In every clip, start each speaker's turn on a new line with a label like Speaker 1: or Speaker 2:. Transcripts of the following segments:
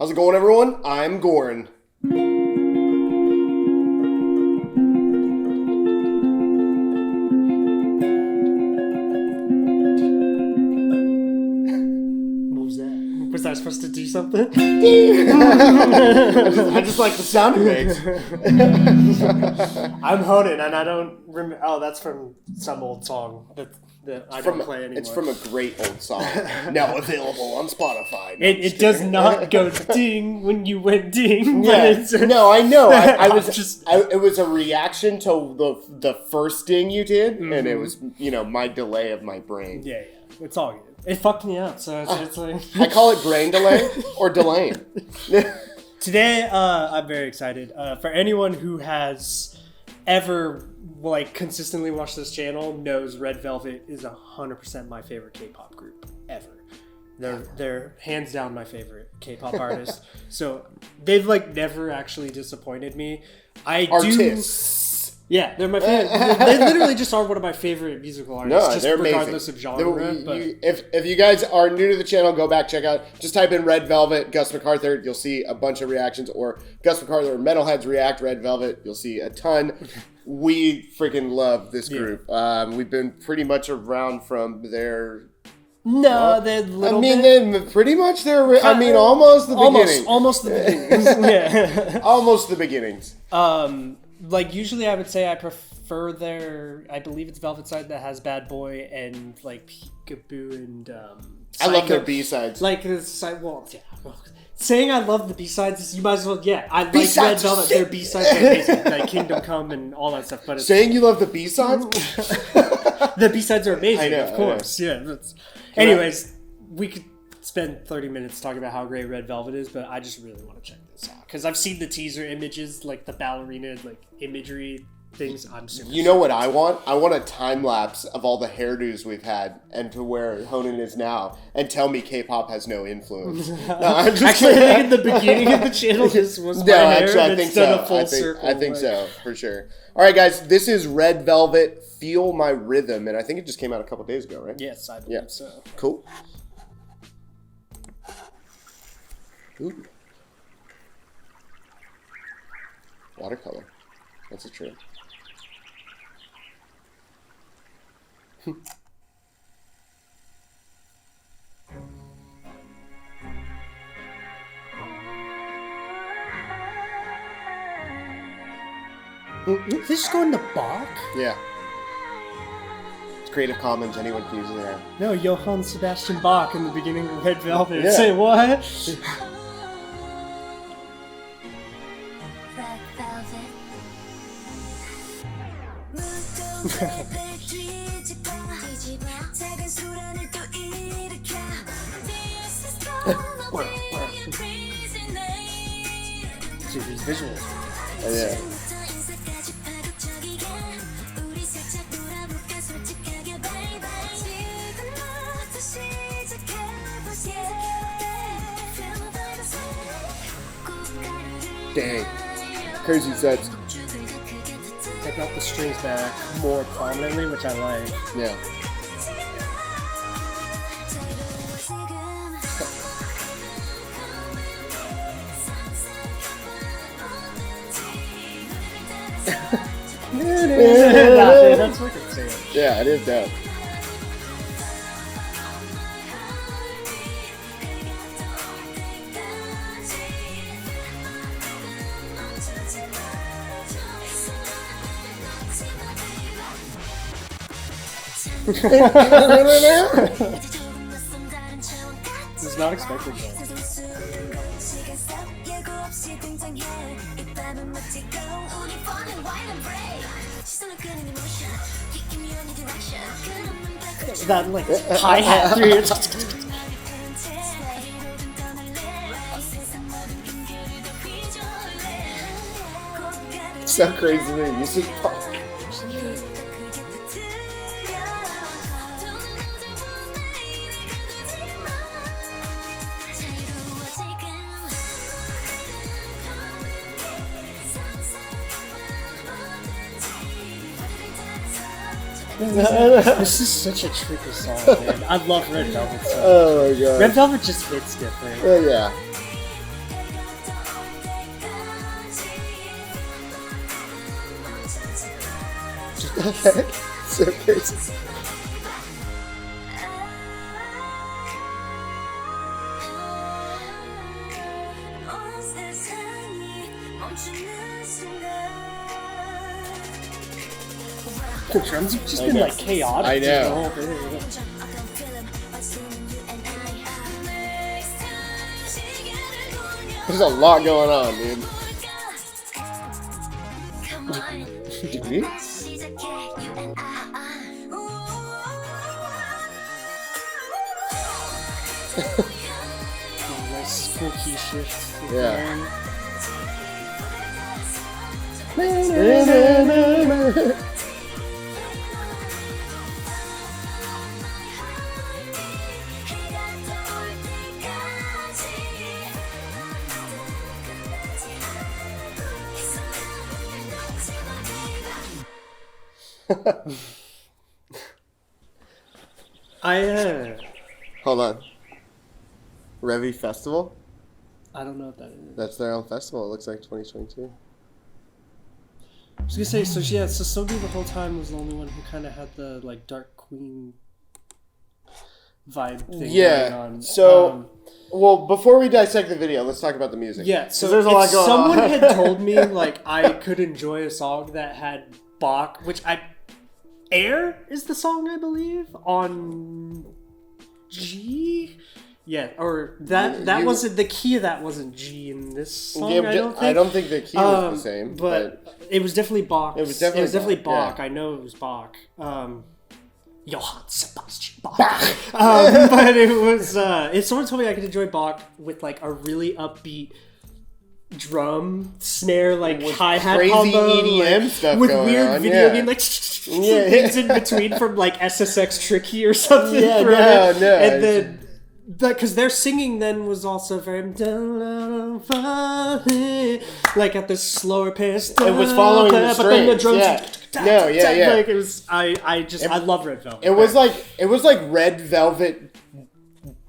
Speaker 1: How's it going, everyone? I'm Goran.
Speaker 2: What was that? Was I supposed to do something?
Speaker 1: I just like the sound it makes.
Speaker 2: I'm Honan, and I don't remember. Oh, that's from some old song that I don't play anymore.
Speaker 1: It's from a great old song. Now available on Spotify.
Speaker 2: It does not go ding when you went ding.
Speaker 1: Yeah, no, I know. I was
Speaker 2: just.
Speaker 1: it was a reaction to the first ding you did, and it was my delay of my brain.
Speaker 2: Yeah, it's all good. It fucked me up, so it's like
Speaker 1: I call it brain delay or delaying.
Speaker 2: Today, I'm very excited. For anyone who has ever consistently watched this channel, knows Red Velvet is 100% my favorite K-pop group ever. They're hands down my favorite K-pop artist. So they've never actually disappointed me. Yeah, they're my favorite. They literally just are one of my favorite musical artists.
Speaker 1: No,
Speaker 2: just
Speaker 1: they're
Speaker 2: regardless
Speaker 1: amazing.
Speaker 2: of genre.
Speaker 1: If you guys are new to the channel, go back, check out. Just type in Red Velvet, Gus MacArthur. You'll see a bunch of reactions. Or Gus MacArthur, Metalheads React Red Velvet. You'll see a ton. We freaking love this group. We've been pretty much around from their...
Speaker 2: No, they're little bit.
Speaker 1: They're pretty much almost the beginning.
Speaker 2: Almost the beginnings. Yeah.
Speaker 1: Almost the beginnings.
Speaker 2: Usually I would say I prefer I believe it's Velvet Side that has Bad Boy and Peekaboo and
Speaker 1: I love their B-sides.
Speaker 2: Saying I love the B-sides, you might as well, I like
Speaker 1: B-sides
Speaker 2: Red Velvet, their B-sides are amazing, like Kingdom Come and all that stuff. But
Speaker 1: saying you love the B-sides?
Speaker 2: The B-sides are amazing,
Speaker 1: I know,
Speaker 2: of course. Yeah. Anyways, we could spend 30 minutes talking about how great Red Velvet is, but I just really want to check this out. Because I've seen the teaser images, the ballerina, imagery things. I'm super
Speaker 1: You know what I want? I want a time-lapse of all the hairdos we've had and to where Honan is now, and tell me K-pop has no influence. No, I'm just
Speaker 2: actually, I think in the beginning of the channel, this was my hair.
Speaker 1: Actually, I think so.
Speaker 2: A full circle,
Speaker 1: I think so, for sure. All right, guys, this is Red Velvet, Feel My Rhythm, and I think it just came out a couple days ago, right?
Speaker 2: Yes, I believe so.
Speaker 1: Cool. Ooh. Watercolor. That's a trip.
Speaker 2: Did they just go into Bach?
Speaker 1: Yeah. It's Creative Commons. Anyone can use it now.
Speaker 2: No, Johann Sebastian Bach in the beginning of Red Velvet.
Speaker 1: Yeah.
Speaker 2: Say what? See these visuals.
Speaker 1: Oh, yeah. Dang. Crazy sets.
Speaker 2: They got the strings back more prominently, which I like.
Speaker 1: Yeah.
Speaker 2: That's wicked sick.
Speaker 1: Yeah, it is dope.
Speaker 2: Was not expecting that. That hi-hat through your...
Speaker 1: So crazy to me. This is punk.
Speaker 2: This is such a trippy song, man. I love Red Velvet so much.
Speaker 1: Oh my god.
Speaker 2: Red Velvet just hits different.
Speaker 1: Oh yeah. Okay. So crazy.
Speaker 2: The drums have just been like chaotic.
Speaker 1: I know. There's a lot going on, dude.
Speaker 2: Nice spooky shift.
Speaker 1: Yeah. Hold on. Revy Festival?
Speaker 2: I don't know what that is.
Speaker 1: That's their own festival. It looks like 2022.
Speaker 2: I was gonna say, so yeah, so Sogi the whole time was the only one who kind of had the like Dark Queen vibe thing going on.
Speaker 1: So, well, before we dissect the video, let's talk about the music.
Speaker 2: Yeah, so
Speaker 1: there's a lot going
Speaker 2: someone
Speaker 1: on.
Speaker 2: had told me like I could enjoy a song that had Bach, which Air is the song I believe on G. Yeah, or that wasn't the key of that wasn't G in this song.
Speaker 1: Yeah, I don't think the key was the same,
Speaker 2: but it was definitely Bach.
Speaker 1: It was definitely
Speaker 2: Bach.
Speaker 1: Yeah.
Speaker 2: I know it was Bach. Johann Sebastian Bach. But it was. If someone told me I could enjoy Bach with like a really upbeat drum snare, like hi hat
Speaker 1: crazy
Speaker 2: combo,
Speaker 1: EDM
Speaker 2: like,
Speaker 1: stuff
Speaker 2: with
Speaker 1: going
Speaker 2: weird
Speaker 1: on,
Speaker 2: video
Speaker 1: yeah.
Speaker 2: game like things in between from like SSX Tricky or something.
Speaker 1: Yeah,
Speaker 2: right?
Speaker 1: no.
Speaker 2: And then. Because their singing then was also very like at this slower pace.
Speaker 1: It was following the
Speaker 2: but then the
Speaker 1: strings,
Speaker 2: drums.
Speaker 1: yeah.
Speaker 2: Like it was. I love Red Velvet.
Speaker 1: It was like Red Velvet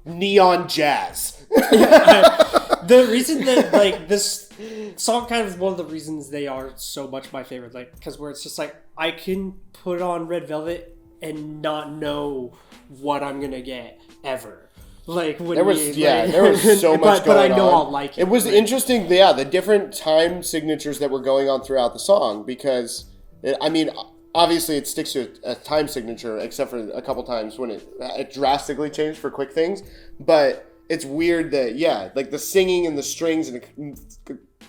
Speaker 1: neon jazz.
Speaker 2: The reason that like this song kind of is one of the reasons they are so much my favorite. Like because where it's just like I can put on Red Velvet and not know what I'm gonna get ever. Like when
Speaker 1: there was so much going on.
Speaker 2: But I know I'll like it.
Speaker 1: It was interesting, the different time signatures that were going on throughout the song because obviously it sticks to a time signature except for a couple times when it drastically changed for quick things. But it's weird that like the singing and the strings and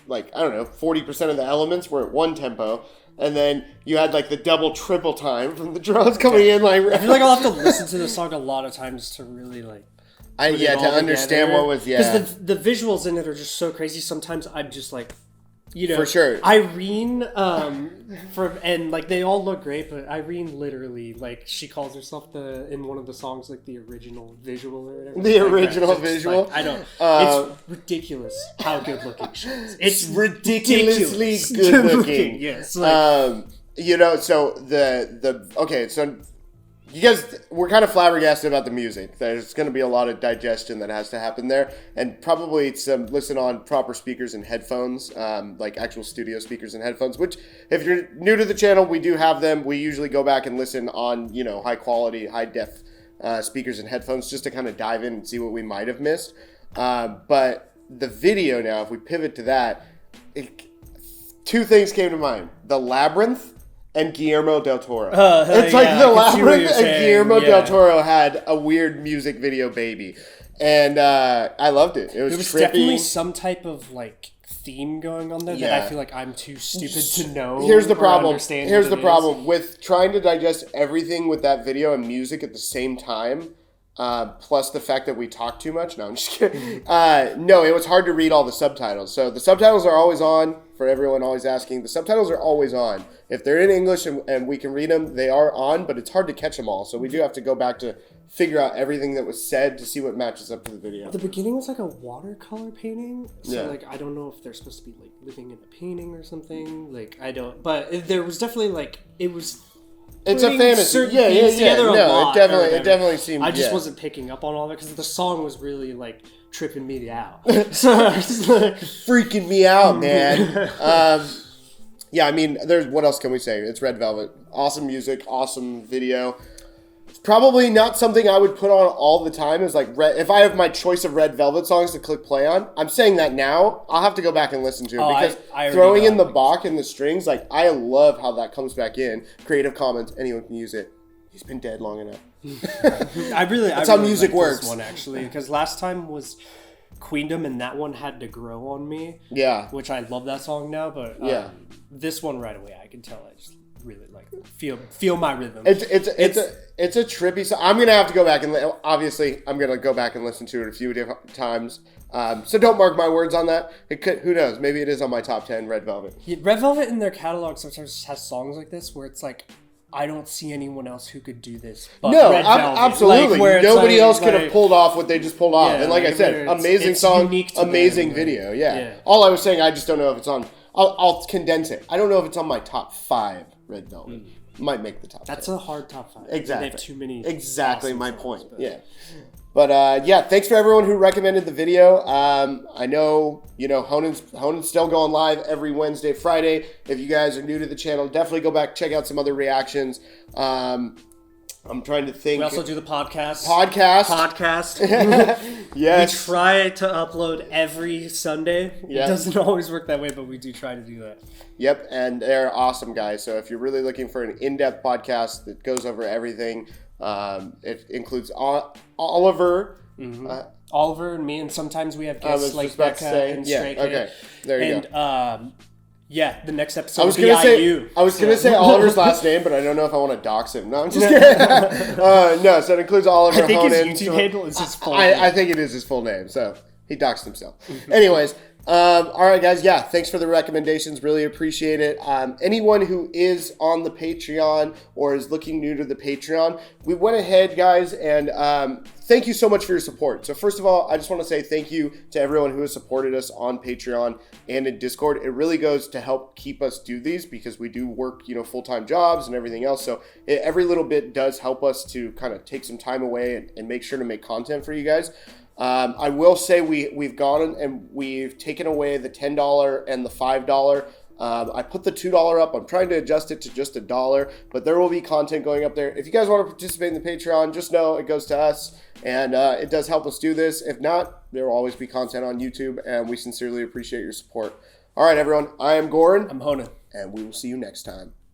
Speaker 1: like I don't know 40% of the elements were at one tempo. And then you had like the double, triple time from the drums coming in. Like
Speaker 2: I feel like I'll have to listen to the song a lot of times to really like.
Speaker 1: to understand what was
Speaker 2: because the visuals in it are just so crazy. Sometimes I'm just like,
Speaker 1: for sure.
Speaker 2: Irene, and like they all look great, but Irene literally like she calls herself in one of the songs like the original visual or whatever.
Speaker 1: The original visual.
Speaker 2: Like, I don't. It's ridiculous how good looking she is. It's
Speaker 1: ridiculously good looking.
Speaker 2: Yes. Like,
Speaker 1: so so. You guys, we're kind of flabbergasted about the music. There's going to be a lot of digestion that has to happen there, and probably some listen on proper speakers and headphones, like actual studio speakers and headphones. Which, if you're new to the channel, we do have them. We usually go back and listen on high quality, high def speakers and headphones just to kind of dive in and see what we might have missed. But the video now, if we pivot to that, two things came to mind: the Labyrinth. And Guillermo del Toro. It's like the Labyrinth and Guillermo del Toro had a weird music video baby. And I loved it. It was trippy.
Speaker 2: Definitely some type of like theme going on there that I feel like I'm too stupid to know.
Speaker 1: Here's the problem.
Speaker 2: Here's
Speaker 1: the problem with trying to digest everything with that video and music at the same time. Plus the fact that we talk too much. No, I'm just kidding. No, it was hard to read all the subtitles. So the subtitles are always on. For everyone always asking, the subtitles are always on. If they're in English and we can read them, they are on, but it's hard to catch them all. So we do have to go back to figure out everything that was said to see what matches up to the video.
Speaker 2: The beginning was like a watercolor painting. So
Speaker 1: Yeah.
Speaker 2: like I don't know if they're supposed to be like living in a painting or something. Like I don't, but there was definitely like it was.
Speaker 1: It's a fantasy. Yeah. No, it definitely seemed.
Speaker 2: I just wasn't picking up on all that because the song was really like tripping me out. So I was like,
Speaker 1: freaking me out, man. yeah, I mean, there's what else can we say? It's Red Velvet. Awesome music, awesome video. It's probably not something I would put on all the time. Is like if I have my choice of Red Velvet songs to click play on. I'm saying that now. I'll have to go back and listen to it because
Speaker 2: I
Speaker 1: throwing in the Bach and the strings, like I love how that comes back in. Creative Commons, anyone can use it. He's been dead long enough.
Speaker 2: That's
Speaker 1: how music
Speaker 2: like
Speaker 1: works.
Speaker 2: This one actually, because last time was Queendom, and that one had to grow on me.
Speaker 1: Yeah,
Speaker 2: which I love that song now, but this one right away, I can tell I just really like feel my rhythm.
Speaker 1: It's a trippy song. I'm gonna have to go back and obviously I'm gonna go back and listen to it a few different times. So don't mark my words on that. Who knows? Maybe it is on my top 10. Red Velvet.
Speaker 2: Red Velvet in their catalog sometimes has songs like this where it's like, I don't see anyone else who could do this. But
Speaker 1: No,
Speaker 2: Red Velvet.
Speaker 1: absolutely.
Speaker 2: Like,
Speaker 1: Nobody else could have pulled off what they just pulled off.
Speaker 2: Yeah,
Speaker 1: And like I said, amazing song, amazing video. Yeah. All I was saying, I just don't know if it's on. I'll condense it. I don't know if it's on my top 5. Red Velvet might make the top.
Speaker 2: That's
Speaker 1: 10.
Speaker 2: a hard top 5.
Speaker 1: Exactly.
Speaker 2: They have too many.
Speaker 1: Exactly
Speaker 2: awesome
Speaker 1: my
Speaker 2: songs,
Speaker 1: point.
Speaker 2: but.
Speaker 1: Yeah. But yeah, thanks for everyone who recommended the video. I know, Honen's still going live every Wednesday, Friday. If you guys are new to the channel, definitely go back, check out some other reactions. I'm trying to think.
Speaker 2: We also do the podcast.
Speaker 1: Yes.
Speaker 2: We try to upload every Sunday.
Speaker 1: Yeah.
Speaker 2: It doesn't always work that way, but we do try to do that.
Speaker 1: Yep, and they're awesome guys. So if you're really looking for an in-depth podcast that goes over everything, it includes Oliver.
Speaker 2: Mm-hmm. Oliver and me, and sometimes we have guests like Becca and Stray Kid.
Speaker 1: Okay, there you go.
Speaker 2: Yeah, the next episode
Speaker 1: I was gonna say Oliver's last name, but I don't know if I want to dox him. No, I'm just kidding. No, so it includes Oliver.
Speaker 2: I think
Speaker 1: Honen.
Speaker 2: his YouTube handle is his full name.
Speaker 1: I think it is his full name, so he doxed himself. Anyways, all right, guys. Yeah, thanks for the recommendations. Really appreciate it. Anyone who is on the Patreon or is looking new to the Patreon, we went ahead, guys, and thank you so much for your support. So first of all, I just want to say thank you to everyone who has supported us on Patreon and in Discord. It really goes to help keep us do these because we do work, full-time jobs and everything else. So every little bit does help us to kind of take some time away and make sure to make content for you guys. I will say we've gone and we've taken away the $10 and the $5. I put the $2 up. I'm trying to adjust it to just $1, but there will be content going up there. If you guys want to participate in the Patreon, just know it goes to us, and it does help us do this. If not, there will always be content on YouTube, and we sincerely appreciate your support. All right, everyone. I am Goran.
Speaker 2: I'm Honen.
Speaker 1: And we will see you next time.